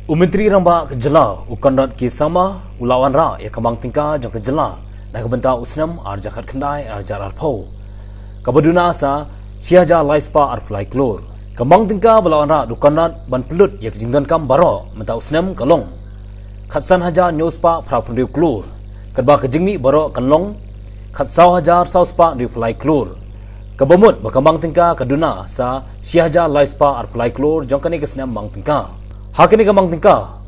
Umenteri Ramba Kejela Conrad ki sama Wanrah ya kemang tyngka jong Kejela na kabenta usnam arjakat kendai arjar arpau kabaduna sa siaja laispa arflai klur kemang tyngka Wanrah Conrad ban pelut ya kejinggan kam baro menta usnam kalong khatsan haja nyospa prapundiu klur kedba kejingmi baro kanlong khatsau hajar sauspa riflai klur kabamut bakambang tyngka kaduna sa siaja laispa arflai klur jong kani kesnam mang tyngka hakini kamang tyngka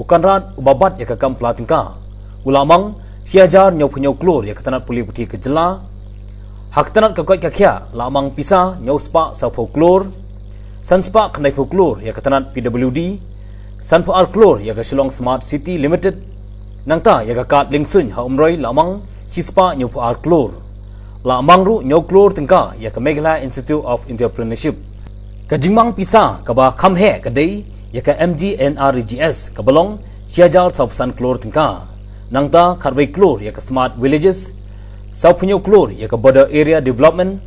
Conrad ubabat ya kakam pla tyngka ulamang siajar nyau punyau klur ya ketanat puli putih Kejela hak tanat kakoi kakya lamang pisa nyau spa sapau klur san spa kanai pu klur ya ketanat PWD san pu ar klur ya ke Shillong Smart City Limited nangta ya kakat lingsun ha umroi lamang sispa nyau pu ar klur lamang ru nyau klur tyngka ya ke Meghalaya Institute of Entrepreneurship kajingmang pisa kaba khamhe kadai ya ka MGNRGS kabalong siajar sausan klur tyngka nangta kharbai klur ya ka Smart Villages saupunyo klur ya ka Border Area Development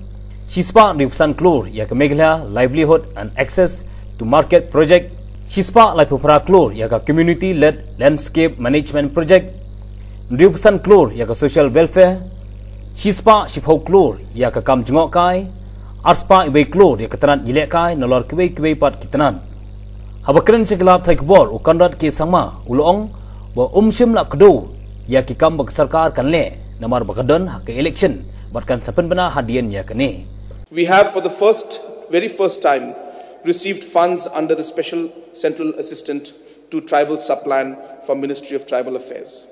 sispa ripsan klur ya ka Meghalaya Livelihood and Access to Market Project sispa laipupra klur ya ka Community Led Landscape Management Project ripsan klur ya ka Social Welfare sispa shipho klur ya ka kam jengok kai arspa ibai klur ya ka tanat jilek kai nolor kebei pat kitanan habakren segelap thai kbor Conrad ki sangma ulong wa umshim la kdo ya ki kam bak sarkar kan le namar bakadon hak election batkan sapen bana hadian ya kane. We have for the very first time received funds under the Special Central Assistant to Tribal Subplan from Ministry of Tribal Affairs.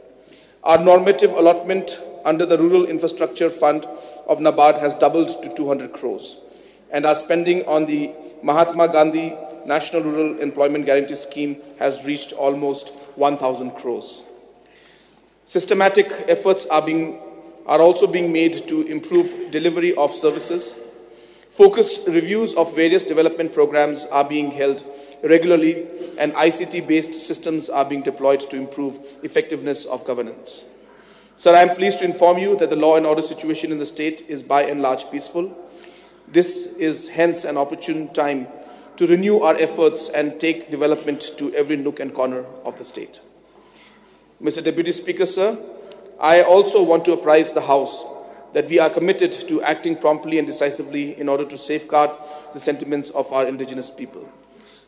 Our normative allotment under the Rural Infrastructure Fund of NABARD has doubled to 200 crores and our spending on the Mahatma Gandhi National Rural Employment Guarantee Scheme has reached almost 1,000 crores. Systematic efforts are also being made to improve delivery of services. Focused reviews of various development programs are being held regularly and ICT-based systems are being deployed to improve effectiveness of governance. Sir, I am pleased to inform you that the law and order situation in the state is by and large peaceful. This is hence an opportune time to renew our efforts and take development to every nook and corner of the state. Mr. Deputy Speaker, sir, I also want to apprise the House that we are committed to acting promptly and decisively in order to safeguard the sentiments of our indigenous people.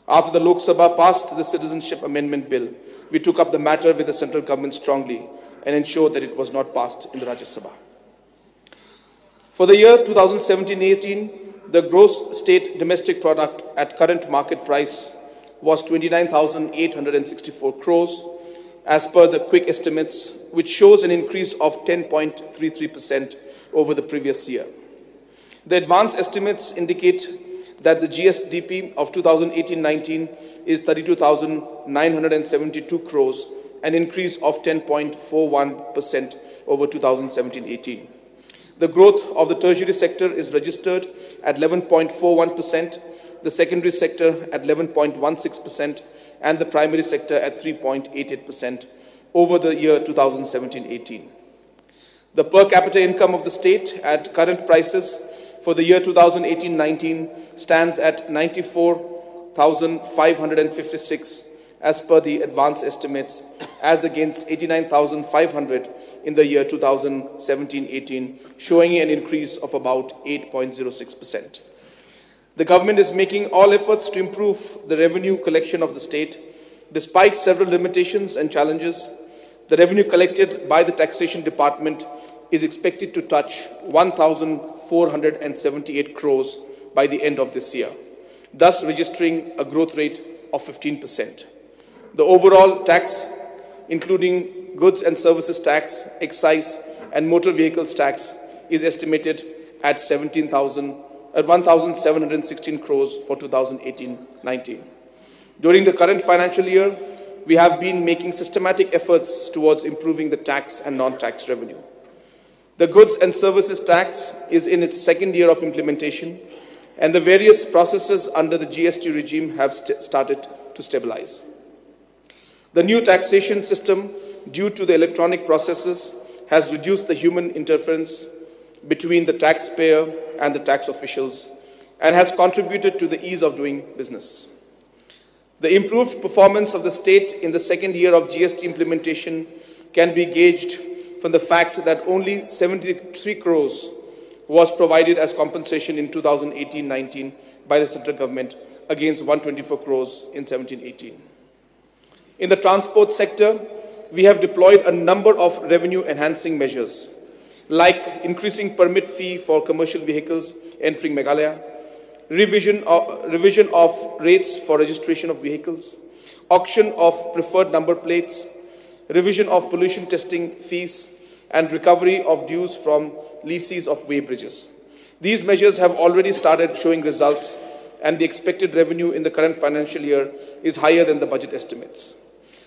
After the Lok Sabha passed the Citizenship Amendment Bill, we took up the matter with the central government strongly and ensured that it was not passed in the Rajya Sabha. For the year 2017-18, the gross state domestic product at current market price was 29,864 crores as per the quick estimates, which shows an increase of 10.33% over the previous year. The advanced estimates indicate that the GSDP of 2018-19 is 32,972 crores, an increase of 10.41% over 2017-18. The growth of the tertiary sector is registered at 11.41%, the secondary sector at 11.16%, and the primary sector at 3.88% over the year 2017-18. The per capita income of the state at current prices for the year 2018-19 stands at 94,556 as per the advance estimates, as against 89,500 in the year 2017-18, showing an increase of about 8.06%. The government is making all efforts to improve the revenue collection of the state. Despite several limitations and challenges, the revenue collected by the Taxation Department is expected to touch 1,478 crores by the end of this year, thus registering a growth rate of 15%. The overall tax, including goods and services tax, excise, and motor vehicles tax, is estimated at 1,716 crores for 2018-19. During the current financial year, we have been making systematic efforts towards improving the tax and non-tax revenue. The goods and services tax is in its second year of implementation, and the various processes under the GST regime have started to stabilize. The new taxation system, due to the electronic processes, has reduced the human interference between the taxpayer and the tax officials and has contributed to the ease of doing business. The improved performance of the state in the second year of GST implementation can be gauged from the fact that only 73 crores was provided as compensation in 2018-19 by the central government against 124 crores in 17-18. In the transport sector, we have deployed a number of revenue-enhancing measures, like increasing permit fee for commercial vehicles entering Meghalaya, revision of rates for registration of vehicles, auction of preferred number plates, revision of pollution testing fees, and recovery of dues from lessees of way bridges. These measures have already started showing results, and the expected revenue in the current financial year is higher than the budget estimates.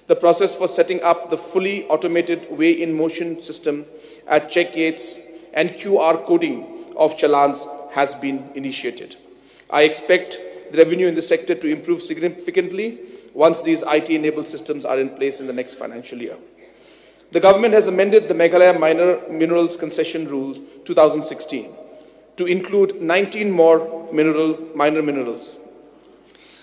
The process for setting up the fully automated weigh-in-motion system at check gates and QR coding of challans has been initiated. I expect the revenue in the sector to improve significantly once these IT-enabled systems are in place in the next financial year. The government has amended the Meghalaya Minor Minerals Concession Rule 2016 to include 19 more minor minerals.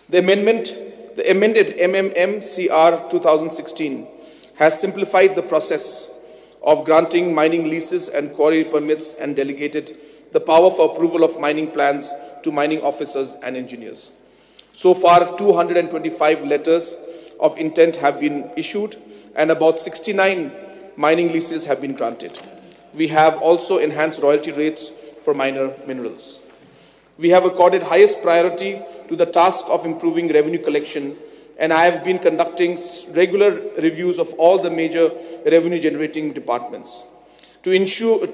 The amended MMM-CR 2016 has simplified the process of granting mining leases and quarry permits and delegated the power for approval of mining plans to mining officers and engineers. So far, 225 letters of intent have been issued and about 69 mining leases have been granted. We have also enhanced royalty rates for minor minerals. We have accorded highest priority to the task of improving revenue collection, and I have been conducting regular reviews of all the major revenue-generating departments. To ensure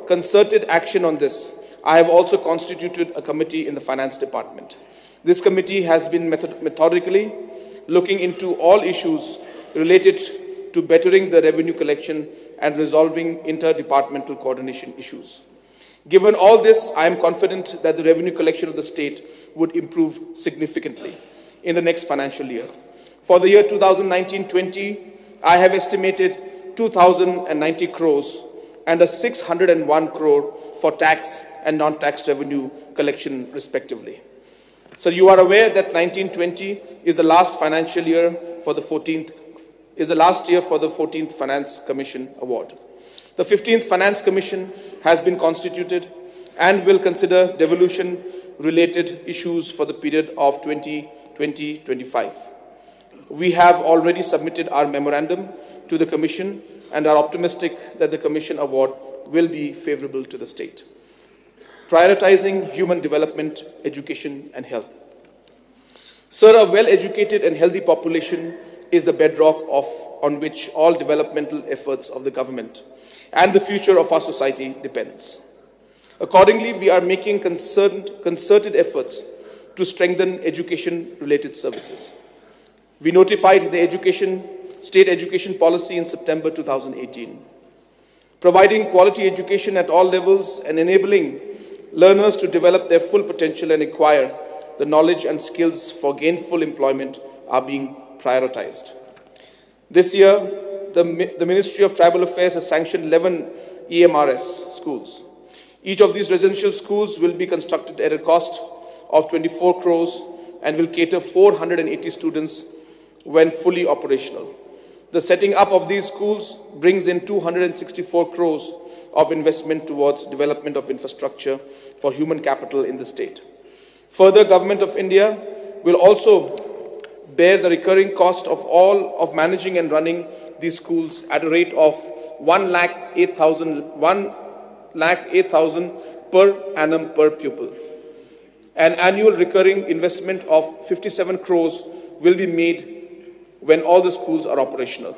concerted action on this, I have also constituted a committee in the finance department. This committee has been methodically looking into all issues related to bettering the revenue collection and resolving interdepartmental coordination issues. Given all this, I am confident that the revenue collection of the state would improve significantly in the next financial year. For the year 2019-20, I have estimated 2,090 crores and a 601 crore for tax and non-tax revenue collection respectively. So you are aware that 19-20 is the last financial year for the 14th Finance Commission Award. The 15th Finance Commission has been constituted and will consider devolution-related issues for the period of 2020-25. We have already submitted our memorandum to the Commission and are optimistic that the Commission Award will be favourable to the state. Prioritizing human development, education and health. Sir, a well-educated and healthy population is the bedrock on which all developmental efforts of the government and the future of our society depends. Accordingly, we are making concerted efforts to strengthen education-related services. We notified the state education policy in September 2018. Providing quality education at all levels and enabling learners to develop their full potential and acquire the knowledge and skills for gainful employment are being prioritized. This year, the Ministry of Tribal Affairs has sanctioned 11 EMRS schools. Each of these residential schools will be constructed at a cost of 24 crores and will cater 480 students when fully operational. The setting up of these schools brings in 264 crores of investment towards development of infrastructure for human capital in the state. Further, Government of India will also bear the recurring cost of managing and running these schools at a rate of 1,08,000 per annum per pupil. An annual recurring investment of 57 crores will be made when all the schools are operational.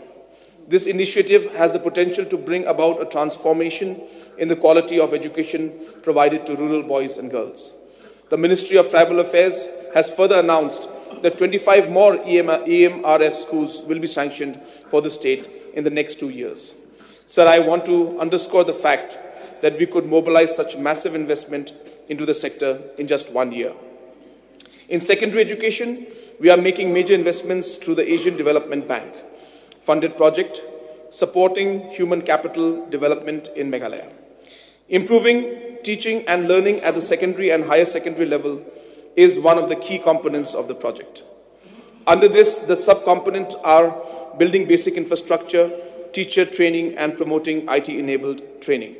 This initiative has the potential to bring about a transformation in the quality of education provided to rural boys and girls. The Ministry of Tribal Affairs has further announced that 25 more EMRS schools will be sanctioned for the state in the next 2 years. Sir, I want to underscore the fact that we could mobilize such massive investment into the sector in just 1 year. In secondary education, we are making major investments through the Asian Development Bank funded project supporting human capital development in Meghalaya. Improving teaching and learning at the secondary and higher secondary level is one of the key components of the project. Under this, the subcomponents are building basic infrastructure, teacher training, and promoting IT-enabled training.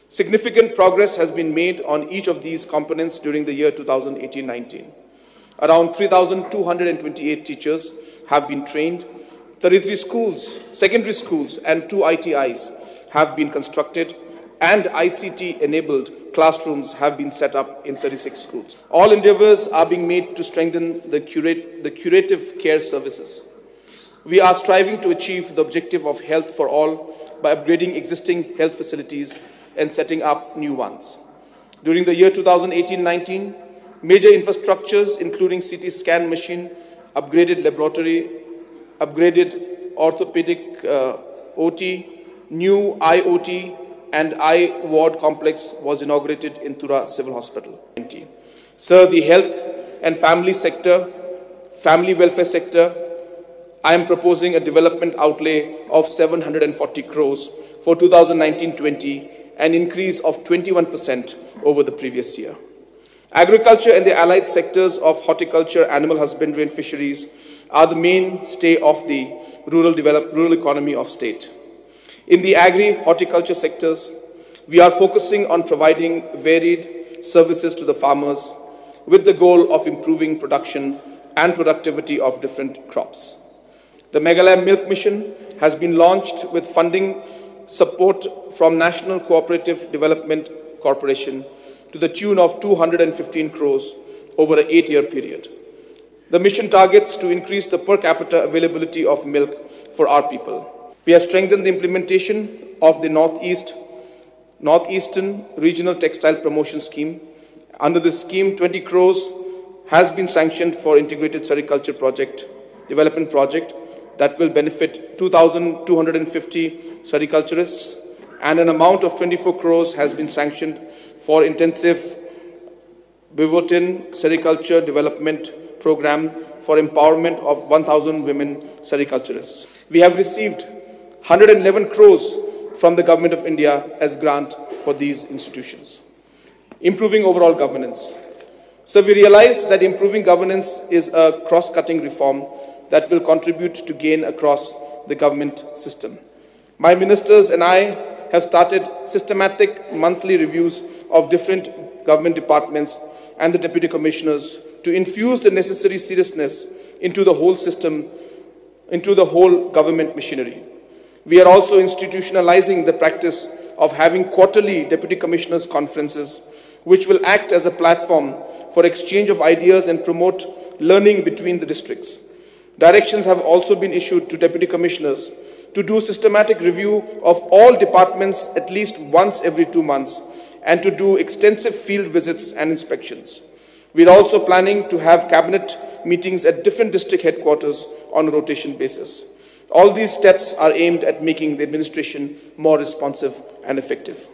Significant progress has been made on each of these components during the year 2018-19. Around 3,228 teachers have been trained, 33 schools, secondary schools, and 2 ITIs have been constructed, and ICT-enabled classrooms have been set up in 36 schools. All endeavors are being made to strengthen the curative care services. We are striving to achieve the objective of health for all by upgrading existing health facilities and setting up new ones. During the year 2018-19, major infrastructures including CT scan machine, upgraded laboratory, upgraded orthopedic OT, new IOT and I ward complex was inaugurated in Tura Civil Hospital. Sir, the health and family sector, family welfare sector, I am proposing a development outlay of 740 crores for 2019-20, an increase of 21% over the previous year. Agriculture and the allied sectors of horticulture, animal husbandry and fisheries are the mainstay of the rural economy of state. In the agri-horticulture sectors, we are focusing on providing varied services to the farmers with the goal of improving production and productivity of different crops. The Meghalaya Milk Mission has been launched with funding support from National Cooperative Development Corporation to the tune of 215 crores over an 8-year period. The mission targets to increase the per capita availability of milk for our people. We have strengthened the implementation of the Northeastern Regional Textile Promotion Scheme. Under this scheme, 20 crores has been sanctioned for integrated sericulture development project that will benefit 2,250 sericulturists, and an amount of 24 crores has been sanctioned for intensive Bivotin sericulture development program for empowerment of 1,000 women sericulturists. We have received 111 crores from the Government of India as grant for these institutions. Improving overall governance. So we realize that improving governance is a cross-cutting reform that will contribute to gain across the government system. My ministers and I have started systematic monthly reviews of different government departments and the deputy commissioners to infuse the necessary seriousness into the whole system, into the whole government machinery. We are also institutionalizing the practice of having quarterly deputy commissioners conferences, which will act as a platform for exchange of ideas and promote learning between the districts. Directions have also been issued to deputy commissioners to do systematic review of all departments at least once every 2 months and to do extensive field visits and inspections. We are also planning to have cabinet meetings at different district headquarters on a rotation basis. All these steps are aimed at making the administration more responsive and effective.